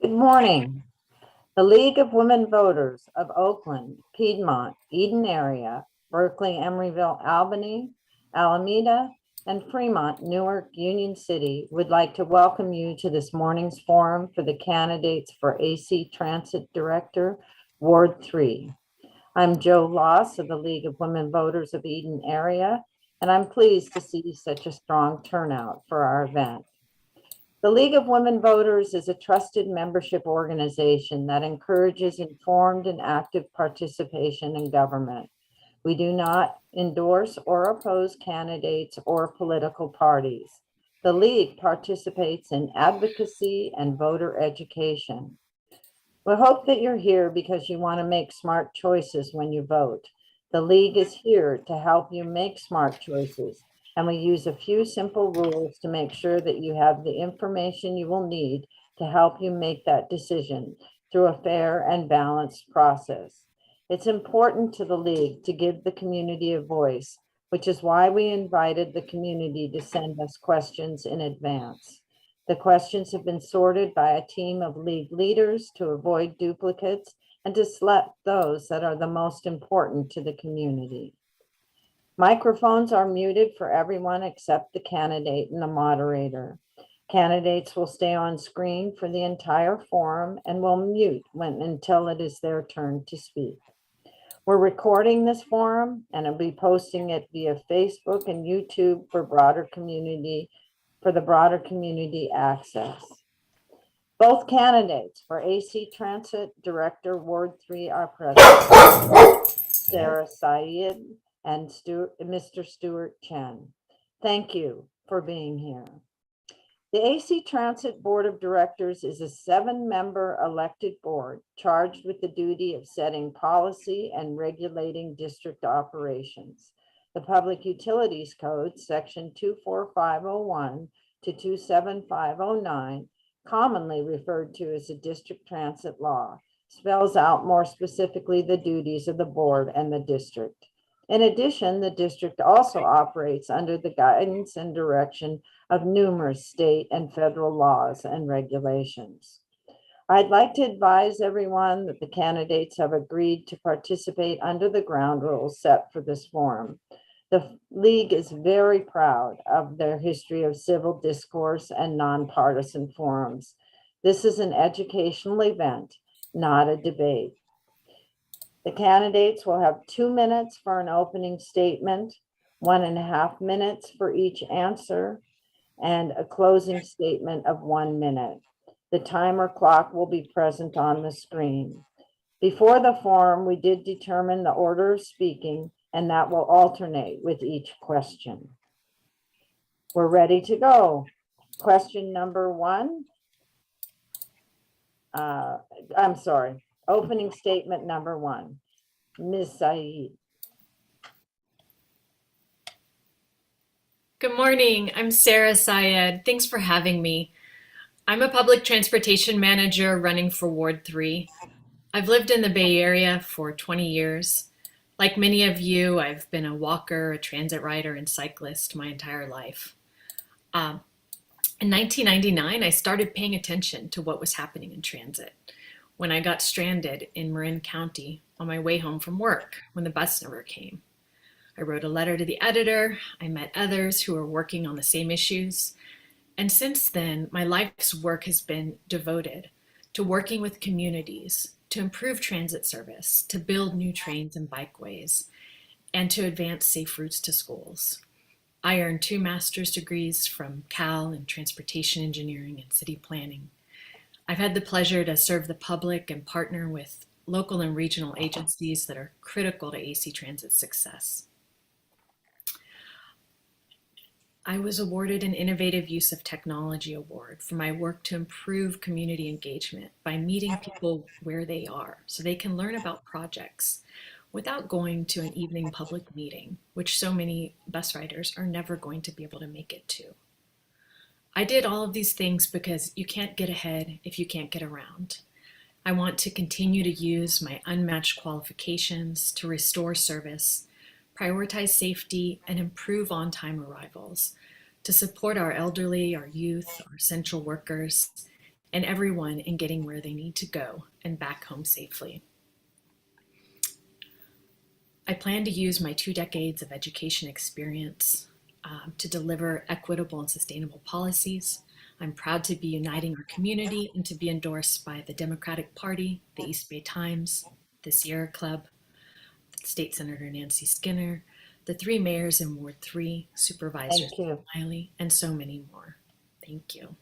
Good morning. The League of Women Voters of Oakland, Piedmont, Eden Area, Berkeley, Emeryville, Albany, Alameda, and Fremont, Newark, Union City would like to welcome you to this morning's forum for the candidates for AC Transit Director, Ward 3. I'm Jo Loss of the League of Women Voters of Eden Area, and I'm pleased to see such a strong turnout for our event. The League of Women Voters is a trusted membership organization that encourages informed and active participation in government. We do not endorse or oppose candidates or political parties. The League participates in advocacy and voter education. We hope that you're here because you want to make smart choices when you vote. The League is here to help you make smart choices, and we use a few simple rules to make sure that you have the information you will need to help you make that decision through a fair and balanced process. It's important to the League to give the community a voice, which is why we invited the community to send us questions in advance. The questions have been sorted by a team of League leaders to avoid duplicates and to select those that are the most important to the community. Microphones are muted for everyone except the candidate and the moderator. Candidates will stay on screen for the entire forum and will mute until it is their turn to speak. We're recording this forum and I'll be posting it via Facebook and YouTube for the broader community access. Both candidates for AC Transit Director Ward 3 are present, Sarah Syed and Mr. Stewart Chen. Thank you for being here. The AC Transit Board of Directors is a 7-member elected board charged with the duty of setting policy and regulating district operations. The Public Utilities Code, Section 24501 to 27509, commonly referred to as the District Transit Law, spells out more specifically the duties of the board and the district. In addition, the district also operates under the guidance and direction of numerous state and federal laws and regulations. I'd like to advise everyone that the candidates have agreed to participate under the ground rules set for this forum. The League is very proud of their history of civil discourse and nonpartisan forums. This is an educational event, not a debate. The candidates will have 2 minutes for an opening statement, 1.5 minutes for each answer, and a closing statement of 1 minute. The timer clock will be present on the screen. Before the forum, we did determine the order of speaking, and that will alternate with each question. We're ready to go. Question number 1. Opening statement number 1. Ms. Syed. Good morning, I'm Sarah Syed. Thanks for having me. I'm a public transportation manager running for Ward 3. I've lived in the Bay Area for 20 years. Like many of you, I've been a walker, a transit rider, and cyclist my entire life. In 1999, I started paying attention to what was happening in transit when I got stranded in Marin County on my way home from work when the bus never came. I wrote a letter to the editor. I met others who were working on the same issues. And since then, my life's work has been devoted to working with communities to improve transit service, to build new trains and bikeways, and to advance safe routes to schools. I earned 2 master's degrees from Cal in transportation engineering and city planning. I've had the pleasure to serve the public and partner with local and regional agencies that are critical to AC Transit's success. I was awarded an Innovative Use of Technology Award for my work to improve community engagement by meeting people where they are so they can learn about projects without going to an evening public meeting, which so many bus riders are never going to be able to make it to. I did all of these things because you can't get ahead if you can't get around. I want to continue to use my unmatched qualifications to restore service, prioritize safety, and improve on-time arrivals, to support our elderly, our youth, our essential workers, and everyone in getting where they need to go and back home safely. I plan to use my 2 decades of education experience to deliver equitable and sustainable policies. I'm proud to be uniting our community and to be endorsed by the Democratic Party, the East Bay Times, the Sierra Club, State Senator Nancy Skinner, the 3 mayors in Ward 3, Supervisor Thank you. Miley, and so many more. Thank you.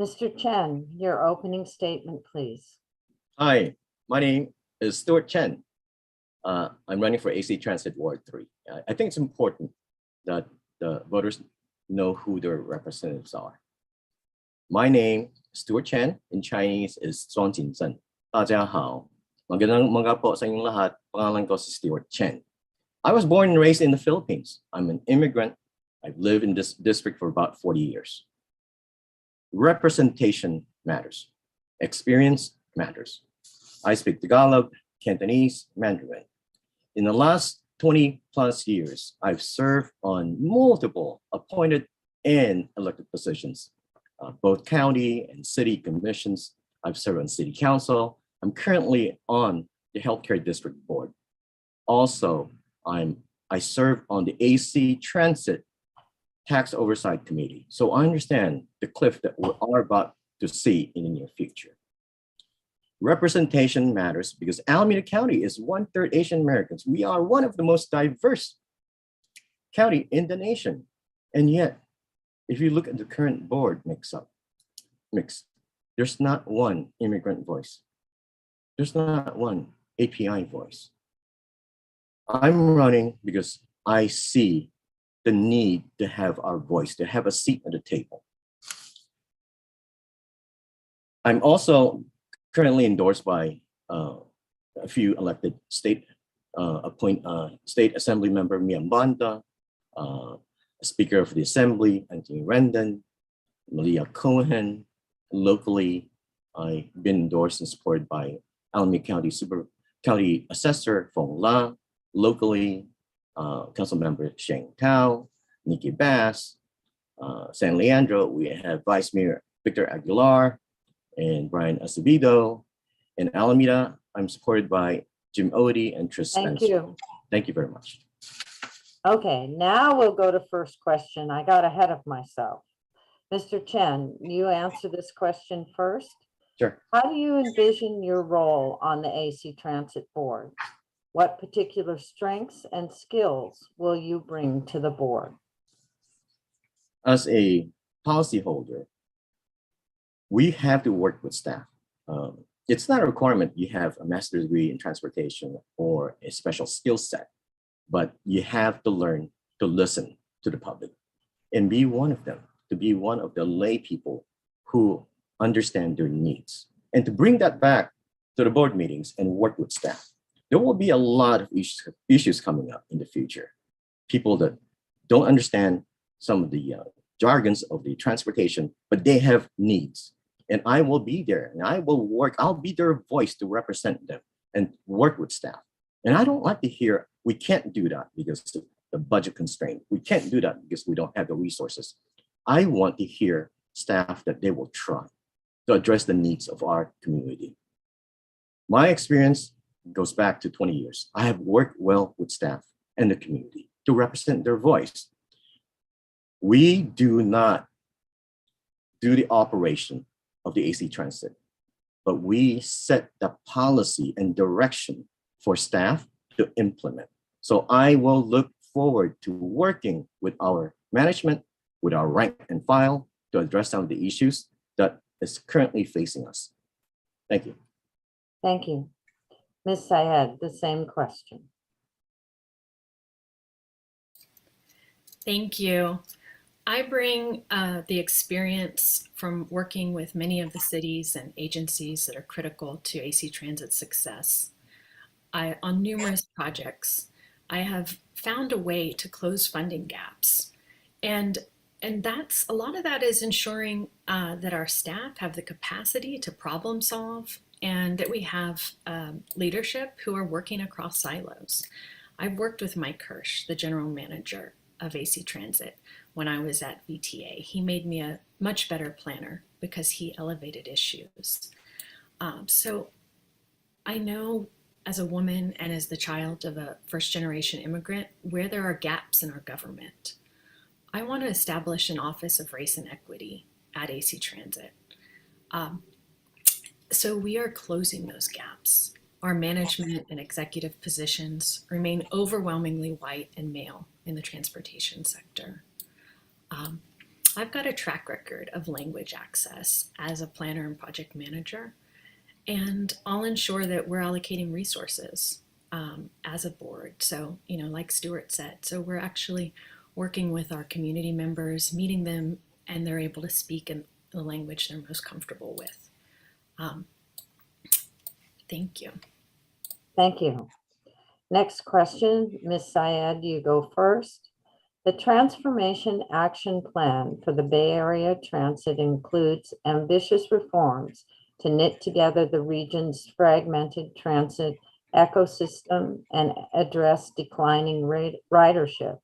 Mr. Chen, your opening statement, please. Hi, my name is Stewart Chen. I'm running for AC Transit Ward 3. I think it's important that the voters know who their representatives are. My name, Stuart Chen, in Chinese is Zhuang Jinzhen. 大家好. Magandang umaga po sa inyong lahat. Pangalan ko si Stewart Chen. I was born and raised in the Philippines. I'm an immigrant. I've lived in this district for about 40 years. Representation matters. Experience matters. I speak Tagalog, Cantonese, Mandarin. In the last 20 plus years, I've served on multiple appointed and elected positions, both county and city commissions. I've served on city council. I'm currently on the healthcare district board. Also, I serve on the AC Transit Tax Oversight Committee. So I understand the cliff that we are about to see in the near future. Representation matters because Alameda County is 1/3 Asian Americans. We are one of the most diverse county in the nation. And yet, if you look at the current board mix, there's not one immigrant voice. There's not one API voice. I'm running because I see the need to have our voice, to have a seat at the table. I'm also currently endorsed by a few elected state state assembly member Mia Banda, Speaker of the Assembly Anthony Rendon, Malia Cohen. Locally, I've been endorsed and supported by Alameda County Assessor Fong La. Locally, Council Member Sheng Tao, Nikki Bass, San Leandro. We have Vice Mayor Victor Aguilar and Brian Acevedo. In Alameda, I'm supported by Jim Odie and Tris Thank Spencer. you. Thank you very much. Okay, now we'll go to first question. I got ahead of myself. Mr. Chen, you answer this question first. Sure. How do you envision your role on the AC Transit Board? What particular strengths and skills will you bring to the board? As a policyholder, we have to work with staff. It's not a requirement you have a master's degree in transportation or a special skill set, but you have to learn to listen to the public and be one of them, to be one of the lay people who understand their needs, and to bring that back to the board meetings and work with staff. There will be a lot of issues coming up in the future. People that don't understand some of the jargons of the transportation, but they have needs. And I will be there and I'll be their voice to represent them and work with staff. And I don't like to hear, we can't do that because of the budget constraint. We can't do that because we don't have the resources. I want to hear staff that they will try to address the needs of our community. My experience goes back to 20 years. I have worked well with staff and the community to represent their voice. We do not do the operation of the AC Transit, but we set the policy and direction for staff to implement. So I will look forward to working with our management, with our rank and file to address some of the issues that is currently facing us. Thank you. Thank you. Ms. Syed, the same question. Thank you. I bring the experience from working with many of the cities and agencies that are critical to AC Transit's success. On numerous projects, I have found a way to close funding gaps. And that's a lot of that is ensuring that our staff have the capacity to problem solve and that we have leadership who are working across silos. I've worked with Mike Hirsch, the general manager of AC Transit, when I was at VTA. He made me a much better planner because he elevated issues. So I know as a woman and as the child of a first-generation immigrant where there are gaps in our government. I want to establish an Office of Race and Equity at AC Transit. So we are closing those gaps. Our management and executive positions remain overwhelmingly white and male in the transportation sector. I've got a track record of language access as a planner and project manager, and I'll ensure that we're allocating resources as a board. So, like Stuart said, so we're actually working with our community members, meeting them, and they're able to speak in the language they're most comfortable with. Thank you. Thank you. Next question, Ms. Syed, you go first. The Transformation Action Plan for the Bay Area Transit includes ambitious reforms to knit together the region's fragmented transit ecosystem and address declining ridership.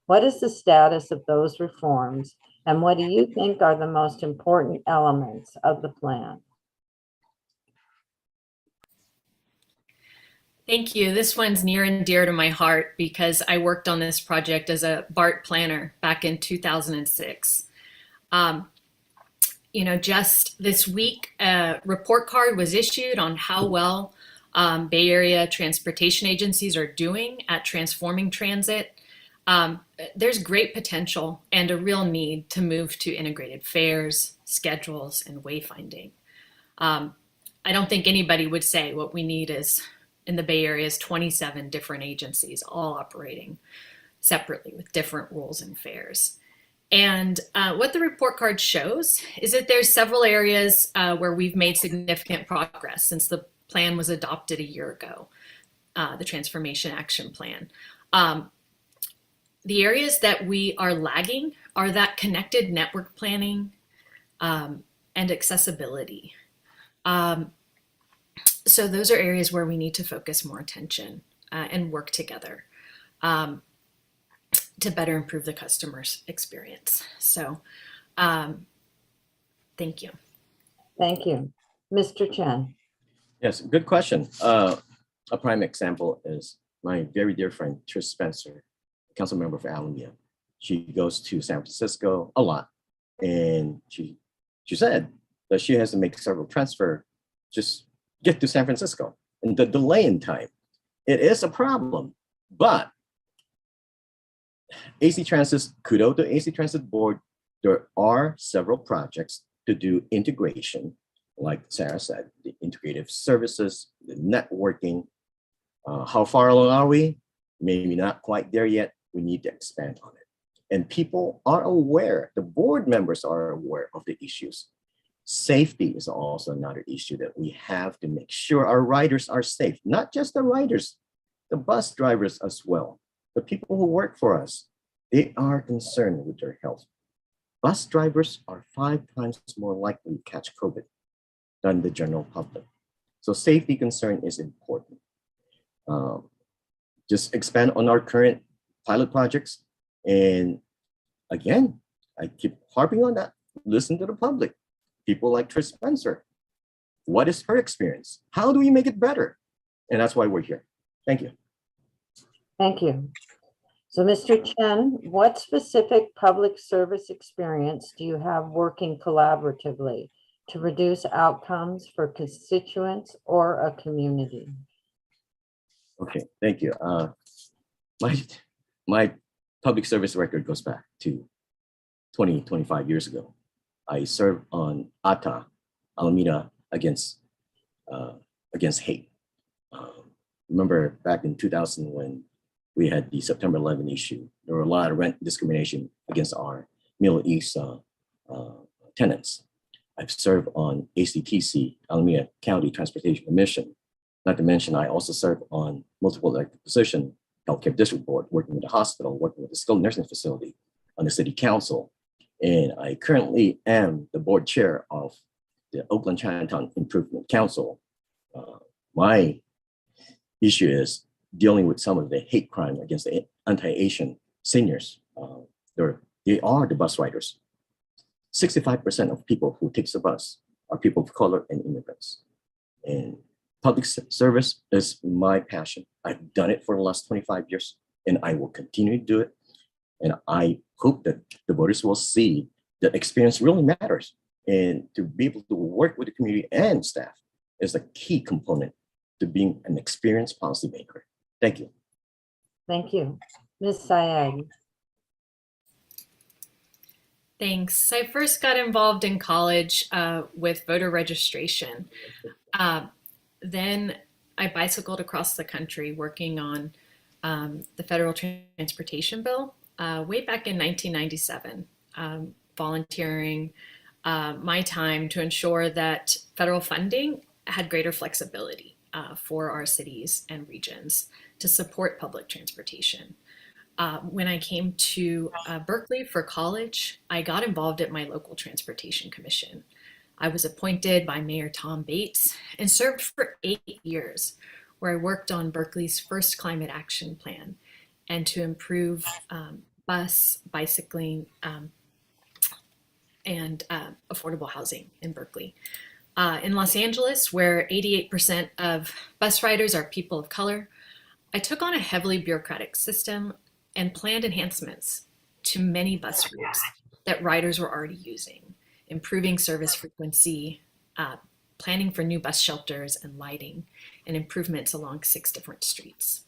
What is the status of those reforms, and what do you think are the most important elements of the plan? Thank you. This one's near and dear to my heart because I worked on this project as a BART planner back in 2006. Just this week, a report card was issued on how well Bay Area transportation agencies are doing at transforming transit. There's great potential and a real need to move to integrated fares, schedules, and wayfinding. I don't think anybody would say what we need is in the Bay Area is 27 different agencies all operating separately with different rules and fares. And what the report card shows is that there's several areas where we've made significant progress since the plan was adopted a year ago, the Transformation Action Plan. The areas that we are lagging are that connected network planning and accessibility. So those are areas where we need to focus more attention and work together to better improve the customer's experience. So thank you. Thank you. Mr. Chen. Yes, good question. A prime example is my very dear friend, Trish Spencer, council member for Alameda. She goes to San Francisco a lot, and she said that she has to make several transfers just get to San Francisco, and the delay in time. It is a problem, but AC Transit, kudos to AC Transit Board, there are several projects to do integration, like Sarah said, the integrative services, the networking. How far along are we? Maybe not quite there yet. We need to expand on it. And people are aware, the board members are aware of the issues. Safety is also another issue that we have to make sure our riders are safe, not just the riders, the bus drivers as well. The people who work for us, they are concerned with their health. Bus drivers are 5 times more likely to catch COVID than the general public. So safety concern is important. Just expand on our current pilot projects. And again, I keep harping on that. Listen to the public. People like Trish Spencer. What is her experience? How do we make it better? And that's why we're here. Thank you. Thank you. So Mr. Chen, what specific public service experience do you have working collaboratively to reduce outcomes for constituents or a community? Okay, thank you. My public service record goes back to 25 years ago. I served on ATA, Alameda against hate. Remember back in 2000 when we had the September 11 issue, there were a lot of rent discrimination against our Middle East tenants. I've served on ACTC, Alameda County Transportation Commission. Not to mention, I also served on multiple elected positions, Healthcare District Board, working with the hospital, working with the skilled nursing facility, on the city council. And I currently am the board chair of the Oakland Chinatown Improvement Council. My issue is dealing with some of the hate crime against the anti-Asian seniors. They are the bus riders. 65% of people who takes the bus are people of color and immigrants. And public service is my passion. I've done it for the last 25 years, and I will continue to do it. And I hope that the voters will see that experience really matters. And to be able to work with the community and staff is a key component to being an experienced policymaker. Thank you. Thank you. Ms. Syed. Thanks. I first got involved in college with voter registration. Then I bicycled across the country working on the federal transportation bill way back in 1997, volunteering my time to ensure that federal funding had greater flexibility for our cities and regions to support public transportation. When I came to Berkeley for college, I got involved at my local transportation commission. I was appointed by Mayor Tom Bates and served for 8 years, where I worked on Berkeley's first climate action plan and to improve bus, bicycling, and affordable housing in Berkeley. In Los Angeles, where 88% of bus riders are people of color, I took on a heavily bureaucratic system and planned enhancements to many bus routes that riders were already using, improving service frequency, planning for new bus shelters and lighting, and improvements along 6 different streets.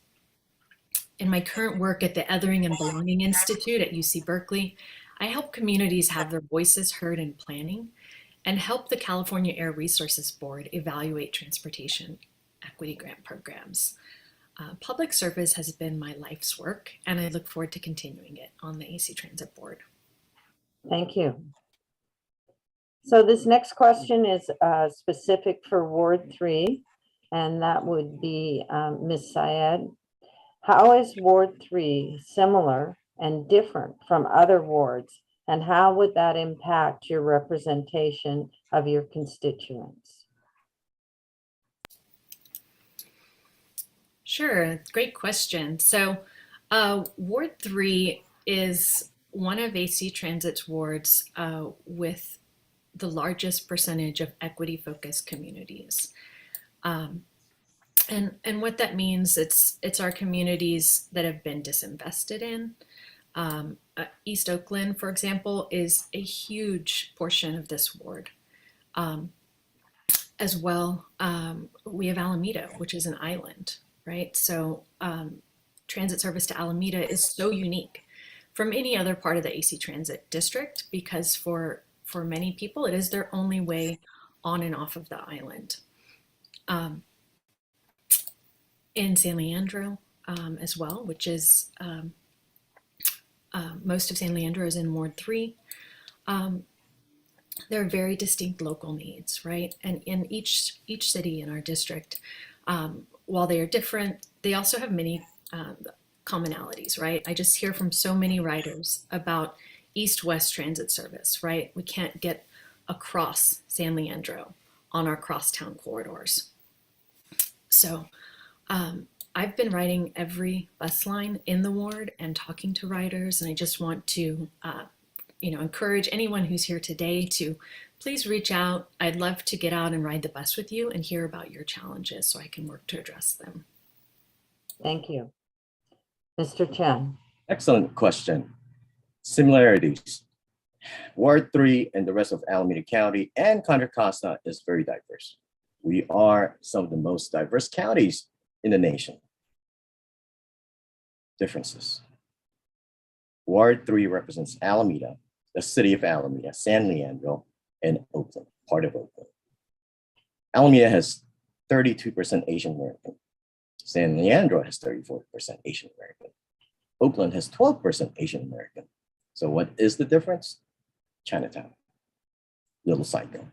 In my current work at the Othering and Belonging Institute at UC Berkeley, I help communities have their voices heard in planning and help the California Air Resources Board evaluate transportation equity grant programs. Public service has been my life's work, and I look forward to continuing it on the AC Transit Board. Thank you. So this next question is specific for Ward 3, and that would be Ms. Syed. How is Ward 3 similar and different from other wards, and how would that impact your representation of your constituents? Sure, great question. So Ward 3 is one of AC Transit's wards with the largest percentage of equity-focused communities. And what that means, it's our communities that have been disinvested in. East Oakland, for example, is a huge portion of this ward. As well, we have Alameda, which is an island, right? So transit service to Alameda is so unique from any other part of the AC Transit district because for many people, it is their only way on and off of the island. In San Leandro as well, which is most of San Leandro is in Ward 3. There are very distinct local needs, right? And in each city in our district, while they are different, they also have many commonalities, right? I just hear from so many riders about east-west transit service, right? We can't get across San Leandro on our crosstown corridors. So I've been riding every bus line in the ward and talking to riders, and I just want to encourage anyone who's here today to please reach out. I'd love to get out and ride the bus with you and hear about your challenges so I can work to address them. Thank you. Mr. Chen. Excellent question. Similarities. Ward 3 and the rest of Alameda County and Contra Costa is very diverse. We are some of the most diverse counties in the nation. Differences. Ward 3 represents Alameda, the city of Alameda, San Leandro, and Oakland, part of Oakland. Alameda has 32% Asian American. San Leandro has 34% Asian American. Oakland has 12% Asian American. So what is the difference? Chinatown. Little side note.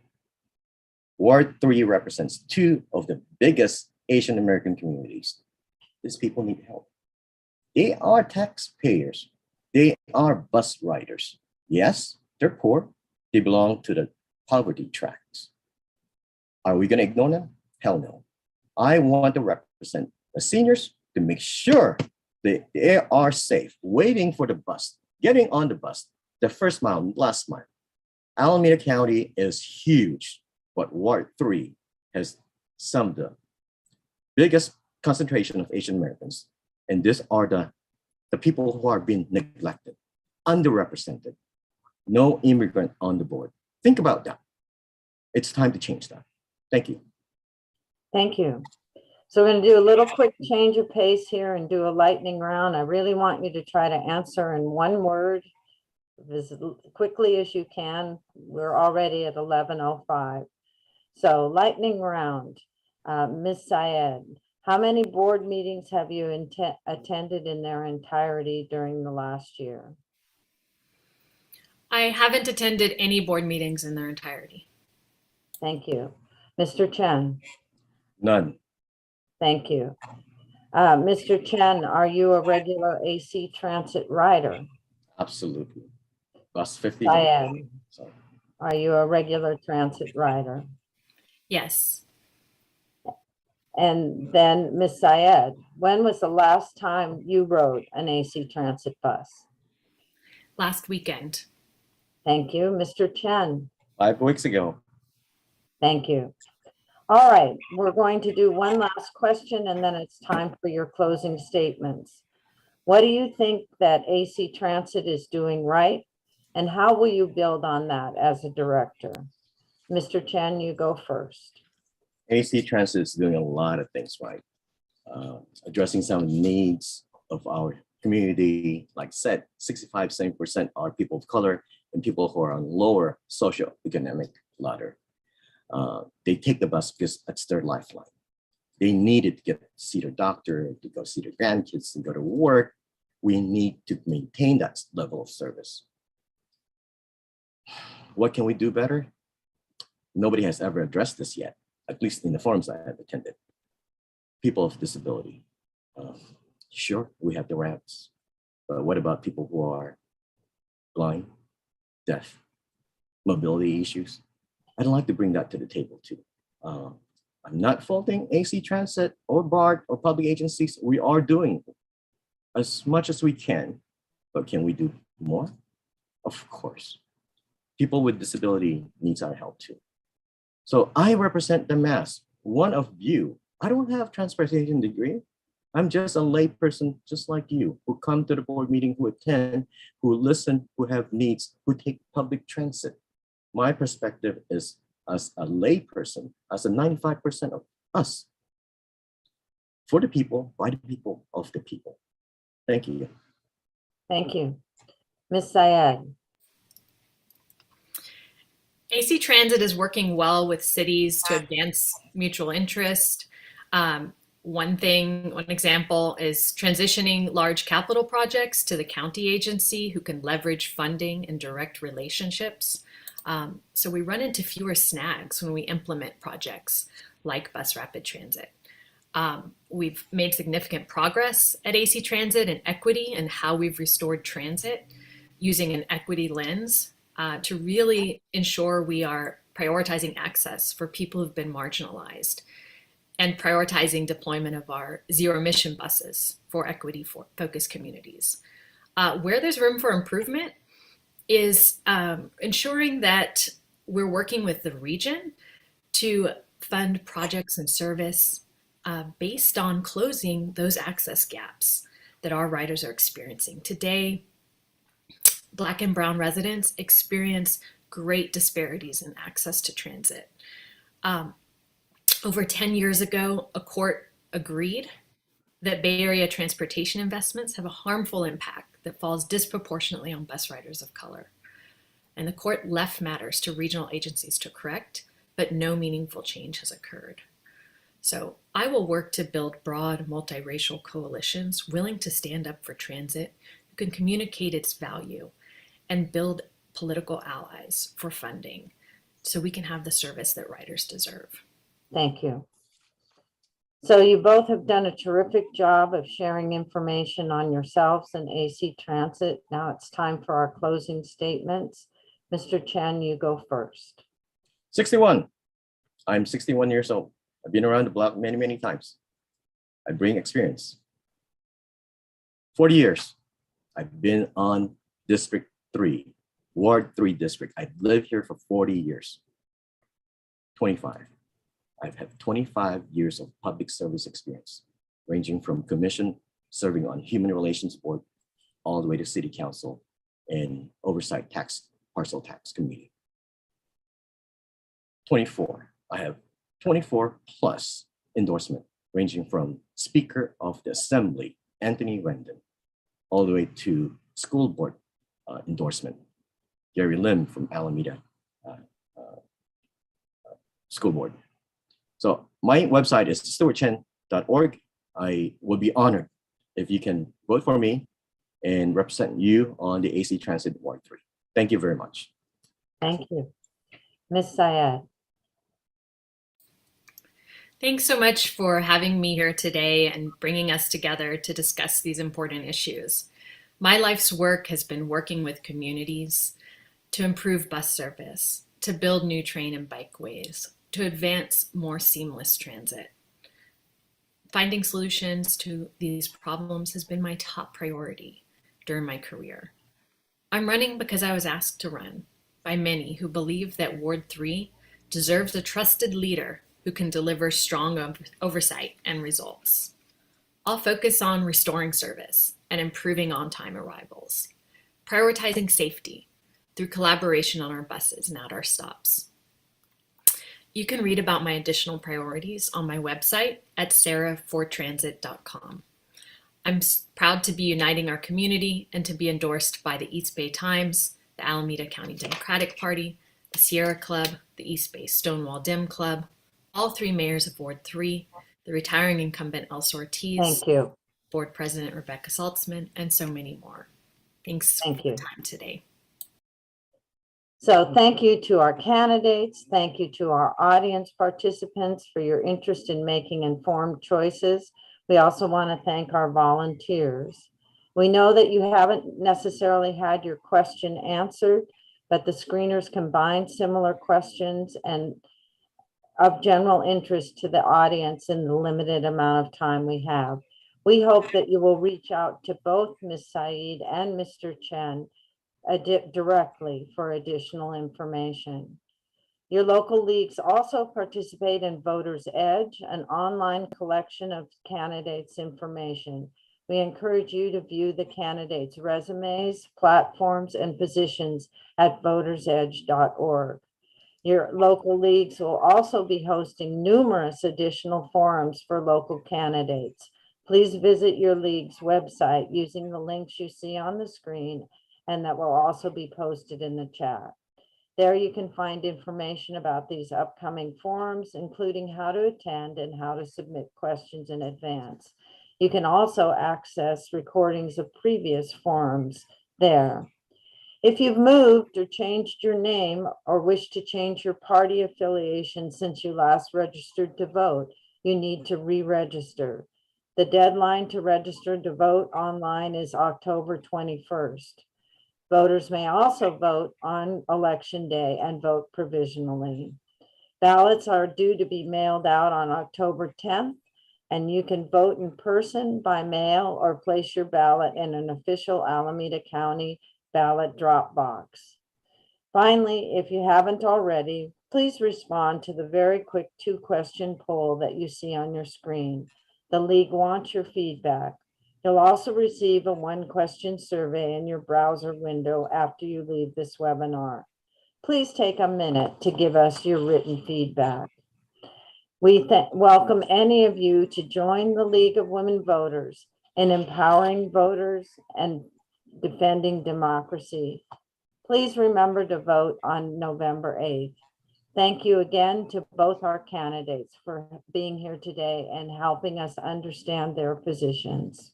Ward 3 represents 2 of the biggest Asian American communities. These people need help. They are taxpayers. They are bus riders. Yes, they're poor. They belong to the poverty tracks. Are we going to ignore them? Hell no. I want to represent the seniors to make sure they are safe, waiting for the bus, getting on the bus, the first mile, last mile. Alameda County is huge, but Ward 3 has some of the biggest concentration of Asian Americans. And these are the people who are being neglected, underrepresented, no immigrant on the board. Think about that. It's time to change that. Thank you. Thank you. So we're going to do a little quick change of pace here and do a lightning round. I really want you to try to answer in one word as quickly as you can. We're already at 11:05. So lightning round. Ms. Syed, how many board meetings have you attended in their entirety during the last year? I haven't attended any board meetings in their entirety. Thank you. Mr. Chen, None. thank you. Mr. Chen, are you a regular AC transit rider? Absolutely. Bus 50. Syed, Sorry. are you a regular transit rider? Yes. And then Ms. Syed, when was the last time you rode an AC transit bus? Last weekend. Thank you. Mr. Chen, 5 weeks ago. thank you. All right, we're going to do one last question and then it's time for your closing statements. What do you think that AC Transit is doing right? And how will you build on that as a director? Mr. Chen, you go first. AC Transit is doing a lot of things right. Addressing some needs of our community. Like I said, 65-70% are people of color and people who are on lower socioeconomic ladder. They take the bus because that's their lifeline. They need it to get to see their doctor, to go see their grandkids, to go to work. We need to maintain that level of service. What can we do better? Nobody has ever addressed this yet, at least in the forums I have attended. People with disability. Sure, we have the ramps, but what about people who are blind, deaf, mobility issues? I'd like to bring that to the table too. I'm not faulting AC Transit or BART or public agencies. We are doing as much as we can, but can we do more? Of course. People with disability needs our help too. So I represent the mass, one of you. I don't have transportation degree. I'm just a lay person, just like you, who come to the board meeting, who attend, who listen, who have needs, who take public transit. My perspective is as a lay person, as a 95% of us, for the people, by the people, of the people. Thank you. Thank you. Ms. Syed. AC Transit is working well with cities to advance mutual interest. One example is transitioning large capital projects to the county agency who can leverage funding and direct relationships. So we run into fewer snags when we implement projects like bus rapid transit. We've made significant progress at AC Transit in equity and how we've restored transit using an equity lens to really ensure we are prioritizing access for people who've been marginalized and prioritizing deployment of our zero emission buses for equity focused communities. Where there's room for improvement is ensuring that we're working with the region to fund projects and service based on closing those access gaps that our riders are experiencing. Today, Black and Brown residents experience great disparities in access to transit. Over 10 years ago, a court agreed that Bay Area transportation investments have a harmful impact that falls disproportionately on bus riders of color. And the court left matters to regional agencies to correct, but no meaningful change has occurred. So I will work to build broad multiracial coalitions willing to stand up for transit, who can communicate its value and build political allies for funding so we can have the service that riders deserve. Thank you. So you both have done a terrific job of sharing information on yourselves and AC Transit. Now it's time for our closing statements. Mr. Chen, you go first. 61. I'm 61 years old. I've been around the block many, many times. I bring experience. 40 years. I've been on District 3. Ward 3 district. I've lived here for 40 years. 25. I've had 25 years of public service experience, ranging from commission, serving on Human Relations Board, all the way to City Council and Oversight Parcel Tax Committee. 24. I have 24 plus endorsement, ranging from Speaker of the Assembly, Anthony Rendon, all the way to school board endorsement, Gary Lim from Alameda School Board. So my website is stewartchen.org. I would be honored if you can vote for me and represent you on the AC Transit Ward 3. Thank you very much. Thank you. Ms. Syed. Thanks so much for having me here today and bringing us together to discuss these important issues. My life's work has been working with communities to improve bus service, to build new train and bikeways, to advance more seamless transit. Finding solutions to these problems has been my top priority during my career. I'm running because I was asked to run by many who believe that Ward 3 deserves a trusted leader who can deliver strong oversight and results. I'll focus on restoring service and improving on-time arrivals, prioritizing safety through collaboration on our buses and at our stops. You can read about my additional priorities on my website at sarahfortransit.com. I'm proud to be uniting our community and to be endorsed by the East Bay Times, the Alameda County Democratic Party, the Sierra Club, the East Bay Stonewall Dim Club, all three mayors of Ward 3, the retiring incumbent Elsa Ortiz, Thank you. Board President Rebecca Saltzman, and so many more. Thanks for the time today. So thank you to our candidates. Thank you to our audience participants for your interest in making informed choices. We also want to thank our volunteers. We know that you haven't necessarily had your question answered, but the screeners combined similar questions and of general interest to the audience in the limited amount of time we have. We hope that you will reach out to both Ms. Syed and Mr. Chen directly for additional information. Your local leagues also participate in Voters Edge, an online collection of candidates' information. We encourage you to view the candidates' resumes, platforms, and positions at votersedge.org. Your local leagues will also be hosting numerous additional forums for local candidates. Please visit your league's website using the links you see on the screen, and that will also be posted in the chat. There you can find information about these upcoming forums, including how to attend and how to submit questions in advance. You can also access recordings of previous forums there. If you've moved or changed your name or wish to change your party affiliation since you last registered to vote, you need to re-register. The deadline to register to vote online is October 21st. Voters may also vote on election day and vote provisionally. Ballots are due to be mailed out on October 10th, and you can vote in person, by mail, or place your ballot in an official Alameda County ballot drop box. Finally, if you haven't already, please respond to the very quick 2-question poll that you see on your screen. The League wants your feedback. You'll also receive a 1-question survey in your browser window after you leave this webinar. Please take a minute to give us your written feedback. We welcome any of you to join the League of Women Voters in empowering voters and defending democracy. Please remember to vote on November 8th. Thank you again to both our candidates for being here today and helping us understand their positions.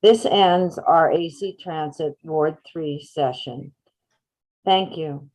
This ends our AC Transit Ward 3 session. Thank you.